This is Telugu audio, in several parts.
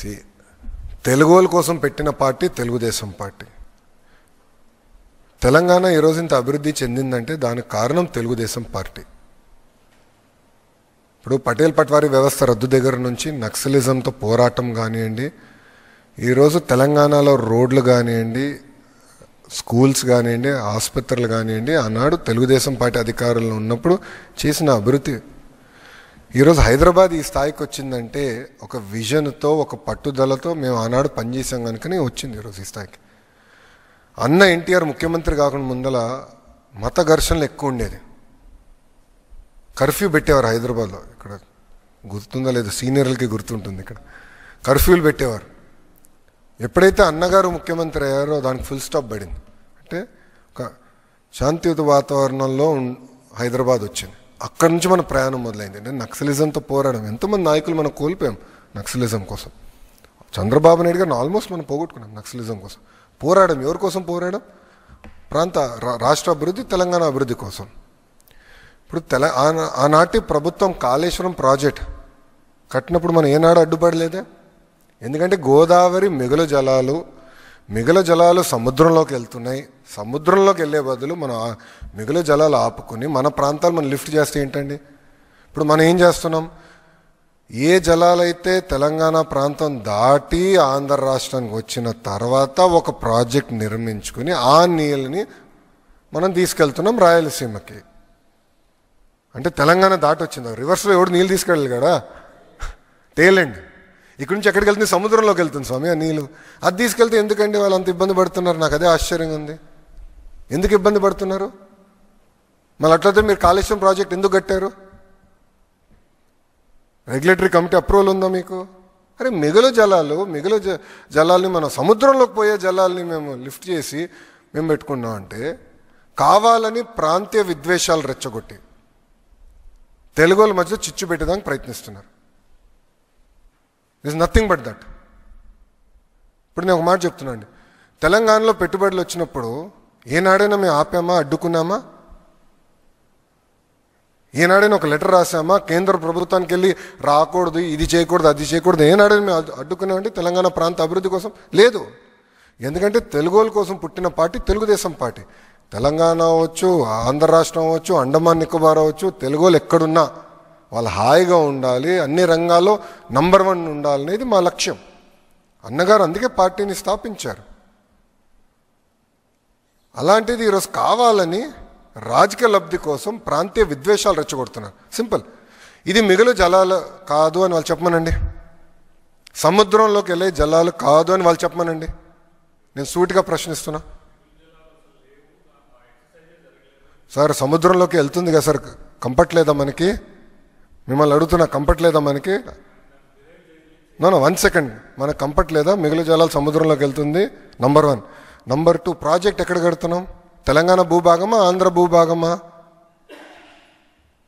సి తెలుగోళ్ళ కోసం పెట్టిన పార్టీ తెలుగుదేశం పార్టీ. తెలంగాణ ఈరోజు ఇంత అభివృద్ధి చెందిందంటే దానికి కారణం తెలుగుదేశం పార్టీ. ఇప్పుడు పటేల్ పట్వారీ వ్యవస్థ రద్దు దగ్గర నుంచి నక్సలిజంతో పోరాటం కానివ్వండి, ఈరోజు తెలంగాణలో రోడ్లు కానివ్వండి, స్కూల్స్ కానివ్వండి, ఆసుపత్రులు కానివ్వండి, ఆనాడు తెలుగుదేశం పార్టీ అధికారంలో ఉన్నప్పుడు చేసిన అభివృద్ధి. ఈరోజు హైదరాబాద్ ఈ స్థాయికి వచ్చిందంటే ఒక విజన్తో, ఒక పట్టుదలతో మేము ఆనాడు పనిచేసాం కనుకనే వచ్చింది ఈరోజు ఈ స్థాయికి. అన్న ఎన్టీఆర్ ముఖ్యమంత్రి కాకుండా ముందల మత ఘర్షణలు ఎక్కువ ఉండేది. కర్ఫ్యూ పెట్టేవారు హైదరాబాద్లో. ఇక్కడ గుర్తుందో లేదు, సీనియర్లకి గుర్తుంటుంది. ఇక్కడ కర్ఫ్యూలు పెట్టేవారు. ఎప్పుడైతే అన్నగారు ముఖ్యమంత్రి అయ్యారో దానికి ఫుల్ స్టాప్ పడింది. అంటే ఒక శాంతియుత వాతావరణంలో హైదరాబాద్ వచ్చింది. అక్కడి నుంచి మన ప్రయాణం మొదలైంది. అంటే నక్సలిజంతో పోరాడం. ఎంతోమంది నాయకులు మనం కోల్పోయాం నక్సలిజం కోసం. చంద్రబాబు నాయుడు గారిని ఆల్మోస్ట్ మనం పోగొట్టుకున్నాం నక్సలిజం కోసం. పోరాడం ఎవరి కోసం పోరాడం? రాష్ట్ర అభివృద్ధి, తెలంగాణ అభివృద్ధి కోసం. ఇప్పుడు ఆనాటి ప్రభుత్వం కాళేశ్వరం ప్రాజెక్ట్ కట్టినప్పుడు మనం ఏనాడు అడ్డుపడలేదే. ఎందుకంటే గోదావరి మిగులు జలాలు సముద్రంలోకి వెళ్తున్నాయి. సముద్రంలోకి వెళ్ళే బదులు మనం మిగులు జలాలు ఆపుకుని మన ప్రాంతాలు మనం లిఫ్ట్ చేస్తే ఏంటండి? ఇప్పుడు మనం ఏం చేస్తున్నాం? ఏ జలాలైతే తెలంగాణ ప్రాంతం దాటి ఆంధ్ర రాష్ట్రానికి వచ్చిన తర్వాత ఒక ప్రాజెక్ట్ నిర్మించుకుని ఆ నీళ్ళని మనం తీసుకెళ్తున్నాం రాయలసీమకి. అంటే తెలంగాణ దాటి వచ్చింది. రివర్స్లో ఎవడు నీళ్ళు తీసుకెళ్ళాలి కదా, తేలండి. ఇక్కడి నుంచి ఎక్కడికి వెళ్తుంది? సముద్రంలోకి వెళ్తుంది స్వామి ఆ నీళ్ళు. అది తీసుకెళ్తే ఎందుకండి వాళ్ళు అంత ఇబ్బంది పడుతున్నారు? నాకు అదే ఆశ్చర్యంగా ఉంది. ఎందుకు ఇబ్బంది పడుతున్నారు? మళ్ళీ అట్లయితే మీరు కాళేశ్వరం ప్రాజెక్ట్ ఎందుకు కట్టారు? రెగ్యులేటరీ కమిటీ అప్రూవల్ ఉందా మీకు? అరే మిగులు జలాల్ని మనం సముద్రంలోకి పోయే జలాల్ని మేము లిఫ్ట్ చేసి మేము పెట్టుకున్నాం అంటే కావాలని ప్రాంతీయ విద్వేషాలు రెచ్చగొట్టి తెలుగు వాళ్ళ మధ్య చిచ్చు పెట్టడానికి ప్రయత్నిస్తున్నారు. Is nothing but that. ఇప్పుడు నేను ఒక మాట చెప్తున్నాను అండి. తెలంగాణలో పెట్టుబడులు వచ్చినప్పుడు ఏనాడైనా మేము ఆపామా, అడ్డుకున్నామా? ఏనాడైనా ఒక లెటర్ రాసామా? కేంద్ర ప్రభుత్వానికి వెళ్ళి రాకూడదు, ఇది చేయకూడదు, అది చేయకూడదు, ఏనాడైనా మేము అడ్డుకున్నామంటే తెలంగాణ ప్రాంత అభివృద్ధి కోసం? లేదు. ఎందుకంటే తెలుగు వాళ్ళ కోసం పుట్టిన పార్టీ తెలుగుదేశం పార్టీ. తెలంగాణ అవ్వచ్చు, ఆంధ్ర రాష్ట్రం అవ్వచ్చు, అండమాన్ నికోబార్ అవ్వచ్చు, తెలుగు వాళ్ళు ఎక్కడున్నా వాళ్ళు హాయిగా ఉండాలి, అన్ని రంగాల్లో నంబర్ 1 ఉండాలనేది మా లక్ష్యం. అన్నగారు అందుకే పార్టీని స్థాపించారు. అలాంటిది ఈరోజు కావాలని రాజకీయ లబ్ధి కోసం ప్రాంతీయ విద్వేషాలు రెచ్చగొడుతున్నారు. సింపుల్. ఇది మిగులు జలాలు కాదు అని వాళ్ళు చెప్పమనండి. సముద్రంలోకి వెళ్ళే జలాలు కాదు అని వాళ్ళు చెప్పమనండి. నేను సూటిగా ప్రశ్నిస్తున్నా. సార్ సముద్రంలోకి వెళ్తుంది కదా సార్, కంఫర్ట్ లేదా మనకి? మిమ్మల్ని అడుగుతున్నా, కంఫర్ట్ లేదా మనకి? No 1 second. మనకు కంఫర్ట్ లేదా? మిగులు జలాలు సముద్రంలోకి వెళ్తుంది, నంబర్ 1. నంబర్ 2, ప్రాజెక్ట్ ఎక్కడ కడుతున్నాం? తెలంగాణ భూభాగమా, ఆంధ్ర భూభాగమా?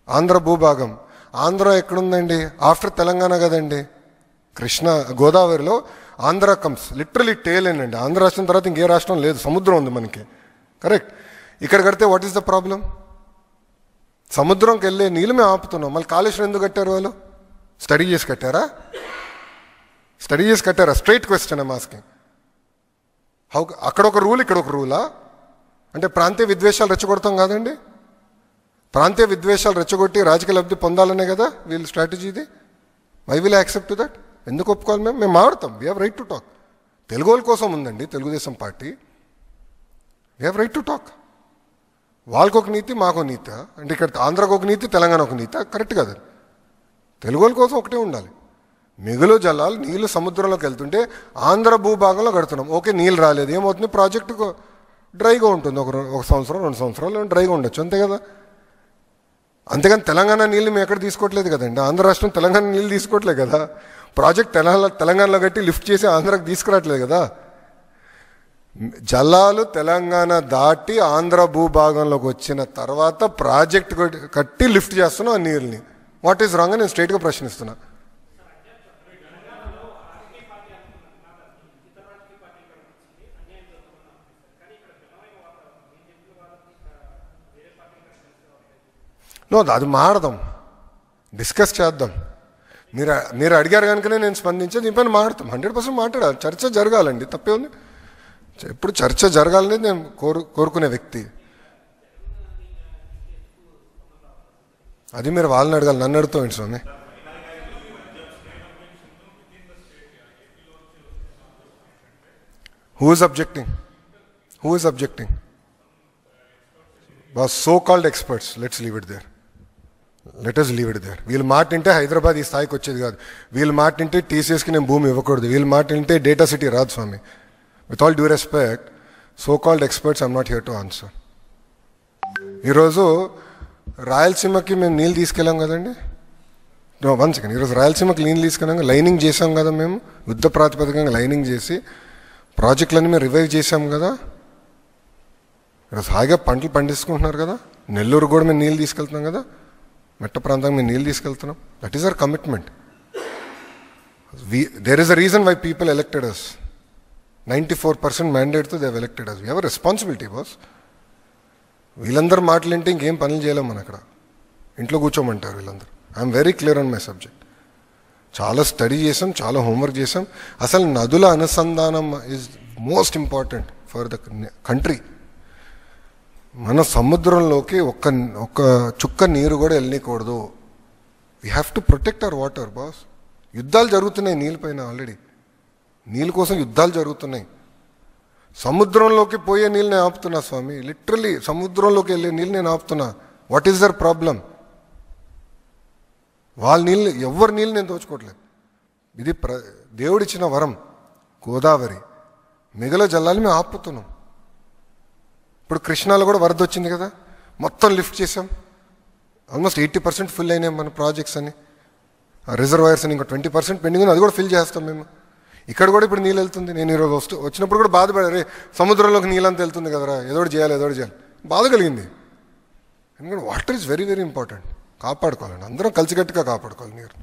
ఆంధ్ర భూభాగం. ఆంధ్ర ఎక్కడుందండి? ఆఫ్టర్ తెలంగాణ కదండి. గోదావరిలో ఆంధ్ర కమ్స్ లిటరలీ టేల్ అండి. ఆంధ్ర రాష్ట్రం తర్వాత ఇంకే రాష్ట్రం లేదు, సముద్రం ఉంది మనకి. కరెక్ట్. ఇక్కడ కడితే వాట్ ఈస్ ద ప్రాబ్లం? సముద్రంకి వెళ్ళే నీళ్ళు మేము ఆపుతున్నాం. మళ్ళీ కాళేశ్వరం ఎందుకు కట్టారు వాళ్ళు? స్టడీ చేసి కట్టారా? Straight question I'm asking. అక్కడ ఒక రూల్, ఇక్కడ ఒక రూలా? అంటే ప్రాంతీయ విద్వేషాలు రెచ్చగొడతాం కాదండి. ప్రాంతీయ విద్వేషాలు రెచ్చగొట్టి రాజకీయ లబ్ధి పొందాలనే కదా వీళ్ళ స్ట్రాటజీది. Why will accept that? ఎందుకు ఒప్పుకోవాలి? మేము మాట్లాడతాం. We have right to talk. Telugu వాళ్ళ కోసం ఉందండి Telugu Desam party. We have right to talk. వాళ్ళకు ఒక నీతి, మాకు నీతి. అంటే ఇక్కడ ఆంధ్రాకు ఒక నీతి, తెలంగాణ ఒక నీతి. కరెక్ట్ కదా. తెలుగు వాళ్ళ కోసం ఒకటే ఉండాలి. మిగులు జలాలు నీళ్ళు సముద్రంలోకి వెళ్తుంటే ఆంధ్ర భూభాగంలో కడుతున్నాం. ఓకే, నీళ్ళు రాలేదు, ఏమవుతుంది? ప్రాజెక్టు డ్రైగా ఉంటుంది. ఒక సంవత్సరం 2 సంవత్సరాలు డ్రైగా ఉండొచ్చు, అంతే కదా. అంతేగాని తెలంగాణ నీళ్ళు మేము ఎక్కడ తీసుకోవట్లేదు కదండి. ఆంధ్ర రాష్ట్రం తెలంగాణ నీళ్ళు తీసుకోవట్లేదు కదా. ప్రాజెక్ట్ తెలంగాణలో కట్టి లిఫ్ట్ చేసి ఆంధ్రాకి తీసుకురావట్లేదు కదా. జలాలు తెలంగాణ దాటి ఆంధ్ర భూభాగంలోకి వచ్చిన తర్వాత ప్రాజెక్ట్ కట్టి లిఫ్ట్ చేస్తున్నాం ఆ నీళ్ళని. వాట్ ఈస్ రాంగ్ అని నేను స్ట్రైట్గా ప్రశ్నిస్తున్నా. నో, అది మాడదాం, డిస్కస్ చేద్దాం. మీరు అడిగారు కనుకనే నేను స్పందించే దీనిపైన మాట్లాడతాం. 100% మాట్లాడాలి, చర్చ జరగాలండి, తప్పే ఉంది. ఎప్పుడు చర్చ జరగాలనేది నేను కోరుకునే వ్యక్తి. అది మీరు వాళ్ళని అడగాలి, నన్ను అడుగుతాం స్వామి. Who is objecting? Who is objecting? Was so-called experts. Let's leave it there. Let us leave it there. వీళ్ళు మాట వింటే హైదరాబాద్ ఈ స్థాయికి వచ్చేది కాదు. వీళ్ళు మాట వింటే టీసీఎస్కి నేను భూమి ఇవ్వకూడదు. వీళ్ళు మాట వింటే డేటా సిటీ రాదు స్వామి. With all due respect, so-called experts I'm not here to answer. ఈరోజు రాయలసీమకి మేము నీళ్ళు తీసుకెళ్ళాం కదండి. 1 సెకండ్. ఈరోజు రాయలసీమకి నీళ్ళు తీసుకెళ్ళాం, లైనింగ్ చేసాం కదా మేము, యుద్ధ ప్రాతిపదికంగా లైనింగ్ చేసి ప్రాజెక్టులన్నీ మేము రివైవ్ చేసాం కదా. ఈరోజు హాయిగా పంటలు పండించుకుంటున్నారు కదా. నెల్లూరు కూడా మేము నీళ్ళు తీసుకెళ్తున్నాం కదా, మెట్ట ప్రాంతానికి మేము నీళ్ళు తీసుకెళ్తున్నాం. That is our commitment. There is a reason why people elected us. 94% మ్యాండేట్తో they elected us. We have responsibility boss. వీళ్ళందరూ మాటలుంటే ఇంకేం పనులు చేయలేం మనం. అక్కడ ఇంట్లో కూర్చోమంటారు వీళ్ళందరూ. I'm very clear on my subject. చాలా స్టడీ చేసాం, చాలా హోంవర్క్ చేసాం. అసలు నదుల అనుసంధానం is most important for the country. మన సముద్రంలోకి ఒక్క చుక్క నీరు కూడా వెళ్ళనీకూడదు. We have to protect our water boss. యుద్ధాలు జరుగుతున్నాయి నీళ్ళపైన ఆల్రెడీ. నీళ్ళ కోసం యుద్ధాలు జరుగుతున్నాయి. సముద్రంలోకి పోయే నీళ్ళు నేను ఆపుతున్నా స్వామి. లిటరలీ సముద్రంలోకి వెళ్ళే నీళ్ళు నేను ఆపుతున్నా. What is the problem? వాళ్ళ నీళ్ళు, ఎవరి నీళ్ళు నేను దోచుకోవట్లేదు. ఇది దేవుడిచ్చిన వరం గోదావరి. మిగల జలాలు మేము ఆపుతున్నాం. ఇప్పుడు కృష్ణాలో కూడా వరద వచ్చింది కదా, మొత్తం లిఫ్ట్ చేసాం. ఆల్మోస్ట్ 80% ఫుల్ అయినాయి మన ప్రాజెక్ట్స్ అని. రిజర్వాయర్స్ అని ఇంకా 20% పెండింగ్ ఉంది, అది కూడా ఫిల్ చేస్తాం మేము. ఇక్కడ కూడా ఇప్పుడు నీళ్ళు వెళ్తుంది. నేను ఈరోజు వచ్చినప్పుడు కూడా బాధపడారు, సముద్రంలోకి నీళ్ళంతా వెళ్తుంది కదరా, ఏదో చేయాలి. బాధ కలిగింది. ఎందుకంటే water is very very important. కాపాడుకోవాలండి, అందరం కలిసికట్టుగా కాపాడుకోవాలి నీరు.